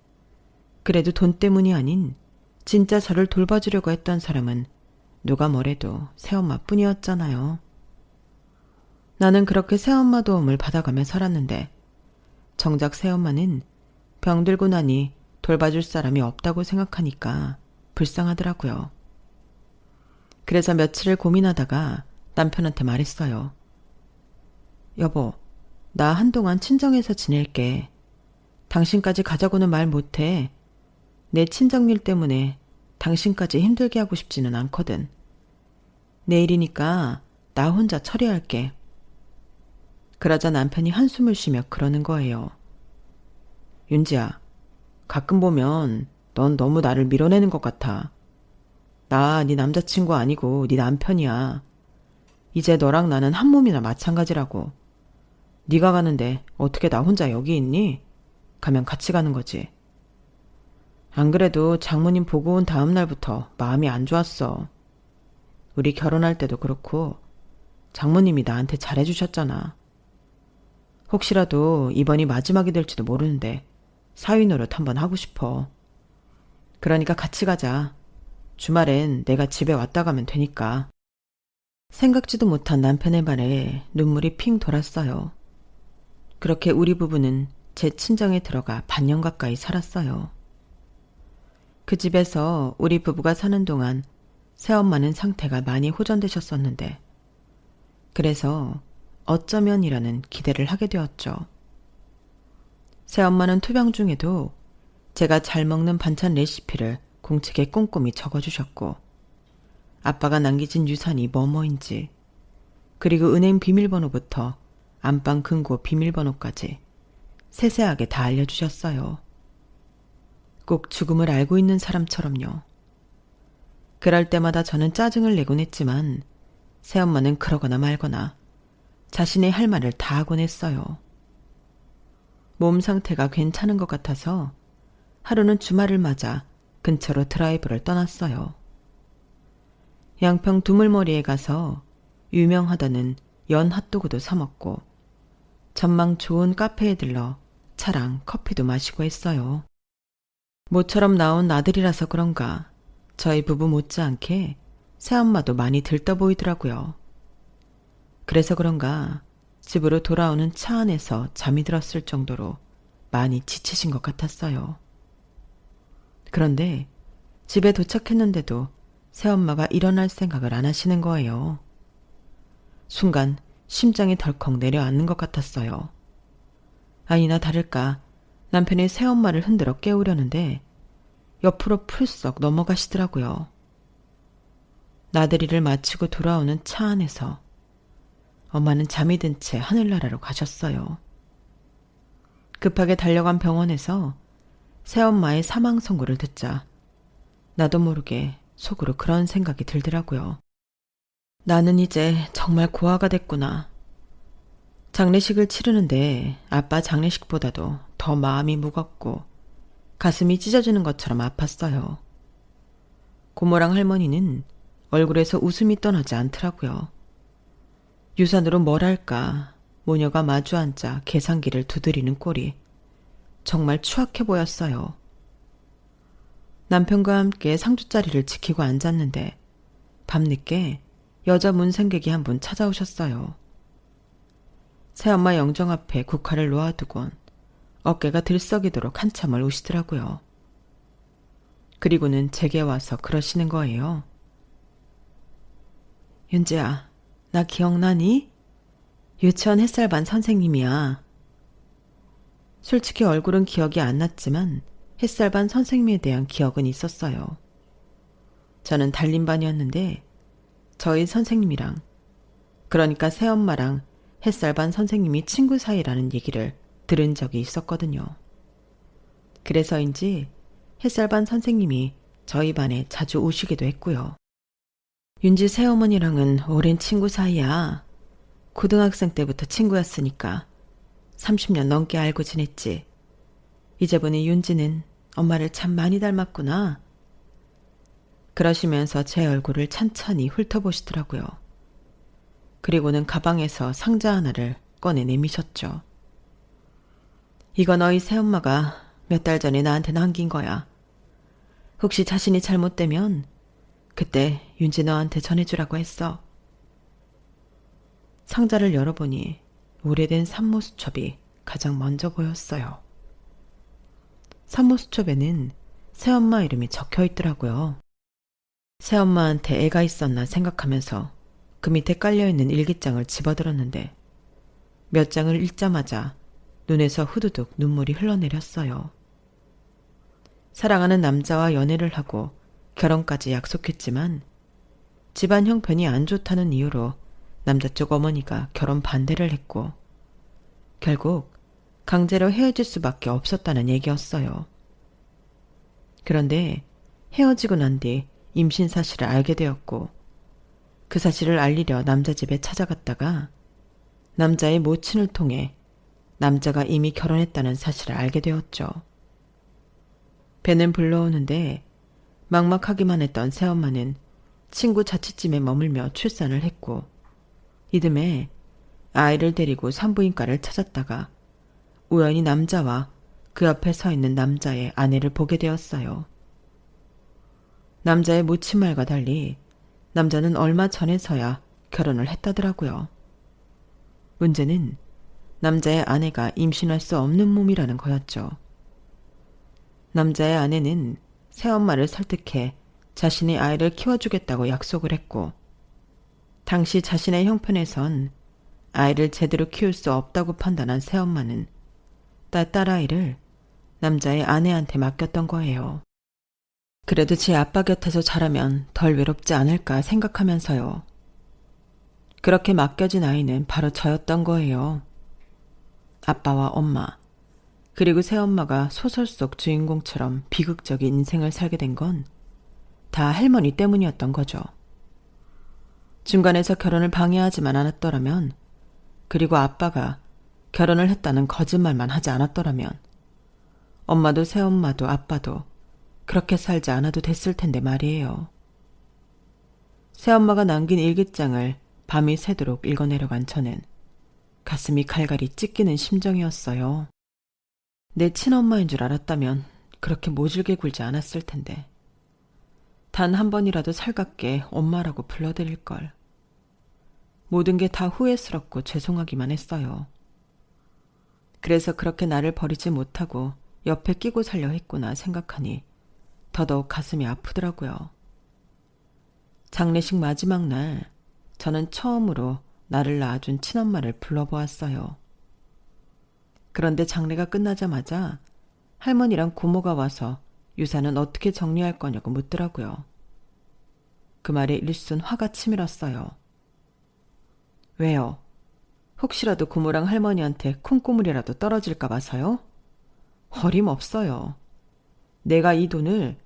그래도 돈 때문이 아닌 진짜 저를 돌봐주려고 했던 사람은 누가 뭐래도 새엄마뿐이었잖아요. 나는 그렇게 새엄마 도움을 받아가며 살았는데 정작 새엄마는 병들고 나니 돌봐줄 사람이 없다고 생각하니까 불쌍하더라고요. 그래서 며칠을 고민하다가 남편한테 말했어요. 여보, 나 한동안 친정에서 지낼게. 당신까지 가자고는 말 못해. 내 친정일 때문에 당신까지 힘들게 하고 싶지는 않거든. 내일이니까 나 혼자 처리할게. 그러자 남편이 한숨을 쉬며 그러는 거예요. 윤지야, 가끔 보면 넌 너무 나를 밀어내는 것 같아. 나 네 남자친구 아니고 네 남편이야. 이제 너랑 나는 한 몸이나 마찬가지라고. 네가 가는데 어떻게 나 혼자 여기 있니? 가면 같이 가는 거지. 안 그래도 장모님 보고 온 다음 날부터 마음이 안 좋았어. 우리 결혼할 때도 그렇고 장모님이 나한테 잘해주셨잖아. 혹시라도 이번이 마지막이 될지도 모르는데 사위 노릇 한번 하고 싶어. 그러니까 같이 가자. 주말엔 내가 집에 왔다 가면 되니까. 생각지도 못한 남편의 말에 눈물이 핑 돌았어요. 그렇게 우리 부부는 제 친정에 들어가 반년 가까이 살았어요. 그 집에서 우리 부부가 사는 동안 새엄마는 상태가 많이 호전되셨었는데 그래서 어쩌면이라는 기대를 하게 되었죠. 새엄마는 투병 중에도 제가 잘 먹는 반찬 레시피를 공책에 꼼꼼히 적어주셨고 아빠가 남기신 유산이 뭐뭐인지 그리고 은행 비밀번호부터 안방 금고 비밀번호까지 세세하게 다 알려주셨어요. 꼭 죽음을 알고 있는 사람처럼요. 그럴 때마다 저는 짜증을 내곤 했지만 새엄마는 그러거나 말거나 자신의 할 말을 다 하곤 했어요. 몸 상태가 괜찮은 것 같아서 하루는 주말을 맞아 근처로 드라이브를 떠났어요. 양평 두물머리에 가서 유명하다는 연 핫도그도 사 먹고 전망 좋은 카페에 들러 차랑 커피도 마시고 했어요. 모처럼 나온 아들이라서 그런가 저희 부부 못지않게 새엄마도 많이 들떠 보이더라고요. 그래서 그런가 집으로 돌아오는 차 안에서 잠이 들었을 정도로 많이 지치신 것 같았어요. 그런데 집에 도착했는데도 새엄마가 일어날 생각을 안 하시는 거예요. 순간 심장이 덜컥 내려앉는 것 같았어요. 아니나 다를까 남편이 새엄마를 흔들어 깨우려는데 옆으로 풀썩 넘어가시더라고요. 나들이를 마치고 돌아오는 차 안에서 엄마는 잠이 든 채 하늘나라로 가셨어요. 급하게 달려간 병원에서 새엄마의 사망 선고를 듣자 나도 모르게 속으로 그런 생각이 들더라고요. 나는 이제 정말 고아가 됐구나. 장례식을 치르는데 아빠 장례식보다도 더 마음이 무겁고 가슴이 찢어지는 것처럼 아팠어요. 고모랑 할머니는 얼굴에서 웃음이 떠나지 않더라고요. 유산으로 뭘 할까 모녀가 마주 앉아 계산기를 두드리는 꼴이 정말 추악해 보였어요. 남편과 함께 상주자리를 지키고 앉았는데 밤늦게 여자 문생객이 한 분 찾아오셨어요. 새엄마 영정 앞에 국화를 놓아두곤 어깨가 들썩이도록 한참을 우시더라고요. 그리고는 제게 와서 그러시는 거예요. 윤지야, 나 기억나니? 유치원 햇살반 선생님이야. 솔직히 얼굴은 기억이 안 났지만 햇살반 선생님에 대한 기억은 있었어요. 저는 단림반이었는데 저희 선생님이랑, 그러니까 새엄마랑 햇살반 선생님이 친구 사이라는 얘기를 들은 적이 있었거든요. 그래서인지 햇살반 선생님이 저희 반에 자주 오시기도 했고요. 윤지 새어머니랑은 오랜 친구 사이야. 고등학생 때부터 친구였으니까 30년 넘게 알고 지냈지. 이제 보니 윤지는 엄마를 참 많이 닮았구나. 그러시면서 제 얼굴을 찬찬히 훑어보시더라고요. 그리고는 가방에서 상자 하나를 꺼내 내미셨죠. 이거 너희 새엄마가 몇 달 전에 나한테 남긴 거야. 혹시 자신이 잘못되면 그때 윤지 너한테 전해주라고 했어. 상자를 열어보니 오래된 산모수첩이 가장 먼저 보였어요. 산모수첩에는 새엄마 이름이 적혀 있더라고요. 새엄마한테 애가 있었나 생각하면서 그 밑에 깔려있는 일기장을 집어들었는데 몇 장을 읽자마자 눈에서 후두둑 눈물이 흘러내렸어요. 사랑하는 남자와 연애를 하고 결혼까지 약속했지만 집안 형편이 안 좋다는 이유로 남자 쪽 어머니가 결혼 반대를 했고 결국 강제로 헤어질 수밖에 없었다는 얘기였어요. 그런데 헤어지고 난 뒤 임신 사실을 알게 되었고 그 사실을 알리려 남자 집에 찾아갔다가 남자의 모친을 통해 남자가 이미 결혼했다는 사실을 알게 되었죠. 배는 불러오는데 막막하기만 했던 새엄마는 친구 자취집에 머물며 출산을 했고 이듬해 아이를 데리고 산부인과를 찾았다가 우연히 남자와 그 앞에 서 있는 남자의 아내를 보게 되었어요. 남자의 모친 말과 달리 남자는 얼마 전에서야 결혼을 했다더라고요. 문제는 남자의 아내가 임신할 수 없는 몸이라는 거였죠. 남자의 아내는 새엄마를 설득해 자신이 아이를 키워주겠다고 약속을 했고 당시 자신의 형편에선 아이를 제대로 키울 수 없다고 판단한 새엄마는 딸아이를 남자의 아내한테 맡겼던 거예요. 그래도 제 아빠 곁에서 자라면 덜 외롭지 않을까 생각하면서요. 그렇게 맡겨진 아이는 바로 저였던 거예요. 아빠와 엄마, 그리고 새엄마가 소설 속 주인공처럼 비극적인 인생을 살게 된 건 다 할머니 때문이었던 거죠. 중간에서 결혼을 방해하지만 않았더라면, 그리고 아빠가 결혼을 했다는 거짓말만 하지 않았더라면 엄마도 새엄마도 아빠도 그렇게 살지 않아도 됐을 텐데 말이에요. 새엄마가 남긴 일기장을 밤이 새도록 읽어내려간 저는 가슴이 갈갈이 찢기는 심정이었어요. 내 친엄마인 줄 알았다면 그렇게 모질게 굴지 않았을 텐데 단 한 번이라도 살갑게 엄마라고 불러드릴 걸. 모든 게 다 후회스럽고 죄송하기만 했어요. 그래서 그렇게 나를 버리지 못하고 옆에 끼고 살려 했구나 생각하니 더더욱 가슴이 아프더라고요. 장례식 마지막 날 저는 처음으로 나를 낳아준 친엄마를 불러보았어요. 그런데 장례가 끝나자마자 할머니랑 고모가 와서 유산은 어떻게 정리할 거냐고 묻더라고요. 그 말에 일순 화가 치밀었어요. 왜요? 혹시라도 고모랑 할머니한테 콩고물이라도 떨어질까 봐서요? 어림없어요. 내가 이 돈을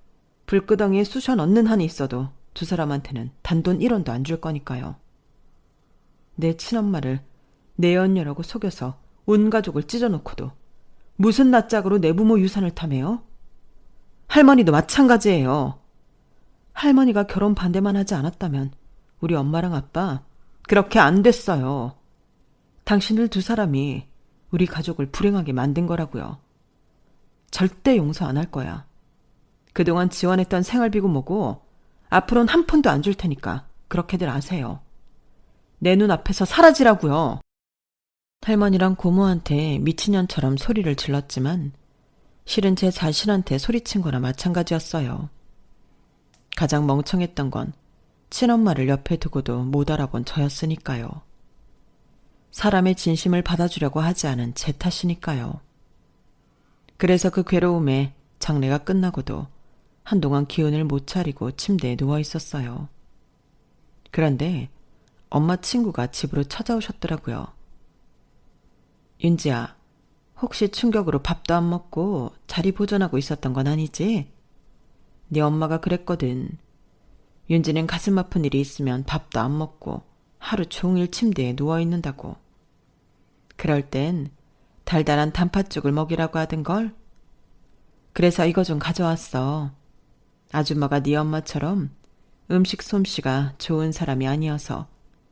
불구덩이에 쑤셔 넣는 한이 있어도 두 사람한테는 단돈 1원도 안 줄 거니까요. 내 친엄마를 내 언녀라고 속여서 온 가족을 찢어놓고도 무슨 낯짝으로 내 부모 유산을 탐해요? 할머니도 마찬가지예요. 할머니가 결혼 반대만 하지 않았다면 우리 엄마랑 아빠 그렇게 안 됐어요. 당신들 두 사람이 우리 가족을 불행하게 만든 거라고요. 절대 용서 안 할 거야. 그동안 지원했던 생활비고 뭐고 앞으로는 한 푼도 안 줄 테니까 그렇게들 아세요. 내 눈앞에서 사라지라고요. 할머니랑 고모한테 미친년처럼 소리를 질렀지만 실은 제 자신한테 소리친 거나 마찬가지였어요. 가장 멍청했던 건 친엄마를 옆에 두고도 못 알아본 저였으니까요. 사람의 진심을 받아주려고 하지 않은 제 탓이니까요. 그래서 그 괴로움에 장례가 끝나고도 한동안 기운을 못 차리고 침대에 누워 있었어요. 그런데 엄마 친구가 집으로 찾아오셨더라고요. 윤지야, 혹시 충격으로 밥도 안 먹고 자리 보존하고 있었던 건 아니지? 네 엄마가 그랬거든. 윤지는 가슴 아픈 일이 있으면 밥도 안 먹고 하루 종일 침대에 누워 있는다고. 그럴 땐 달달한 단팥죽을 먹이라고 하던걸. 그래서 이거 좀 가져왔어. 아줌마가 네 엄마처럼 음식 솜씨가 좋은 사람이 아니어서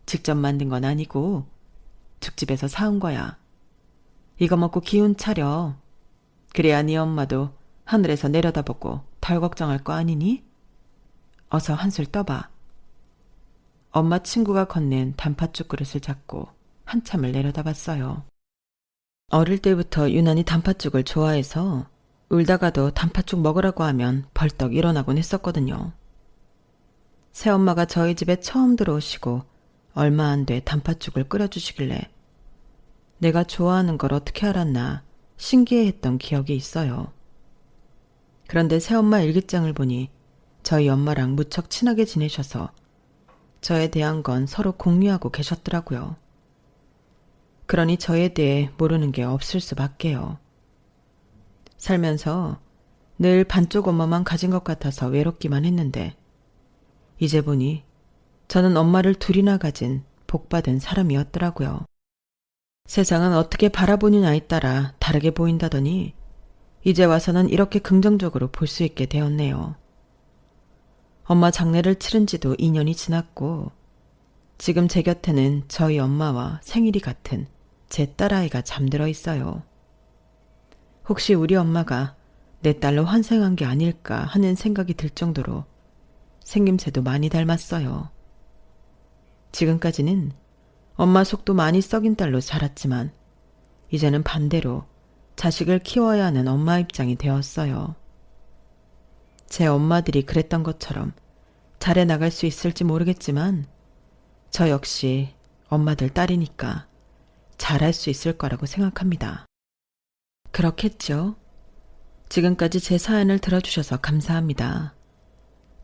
직접 만든 건 아니고 죽집에서 사온 거야. 이거 먹고 기운 차려. 그래야 네 엄마도 하늘에서 내려다보고 덜 걱정할 거 아니니? 어서 한술 떠봐. 엄마 친구가 건넨 단팥죽 그릇을 잡고 한참을 내려다봤어요. 어릴 때부터 유난히 단팥죽을 좋아해서 울다가도 단팥죽 먹으라고 하면 벌떡 일어나곤 했었거든요. 새엄마가 저희 집에 처음 들어오시고 얼마 안 돼 단팥죽을 끓여주시길래 내가 좋아하는 걸 어떻게 알았나 신기해했던 기억이 있어요. 그런데 새엄마 일기장을 보니 저희 엄마랑 무척 친하게 지내셔서 저에 대한 건 서로 공유하고 계셨더라고요. 그러니 저에 대해 모르는 게 없을 수밖에요. 살면서 늘 반쪽 엄마만 가진 것 같아서 외롭기만 했는데 이제 보니 저는 엄마를 둘이나 가진 복받은 사람이었더라고요. 세상은 어떻게 바라보느냐에 따라 다르게 보인다더니 이제 와서는 이렇게 긍정적으로 볼 수 있게 되었네요. 엄마 장례를 치른 지도 2년이 지났고 지금 제 곁에는 저희 엄마와 생일이 같은 제 딸아이가 잠들어 있어요. 혹시 우리 엄마가 내 딸로 환생한 게 아닐까 하는 생각이 들 정도로 생김새도 많이 닮았어요. 지금까지는 엄마 속도 많이 썩인 딸로 자랐지만 이제는 반대로 자식을 키워야 하는 엄마 입장이 되었어요. 제 엄마들이 그랬던 것처럼 잘해 나갈 수 있을지 모르겠지만 저 역시 엄마들 딸이니까 잘할 수 있을 거라고 생각합니다. 그렇겠죠? 지금까지 제 사연을 들어주셔서 감사합니다.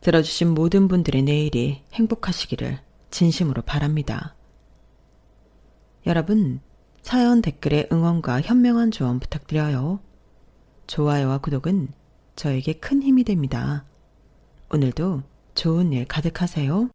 들어주신 모든 분들의 내일이 행복하시기를 진심으로 바랍니다. 여러분, 사연 댓글에 응원과 현명한 조언 부탁드려요. 좋아요와 구독은 저에게 큰 힘이 됩니다. 오늘도 좋은 일 가득하세요.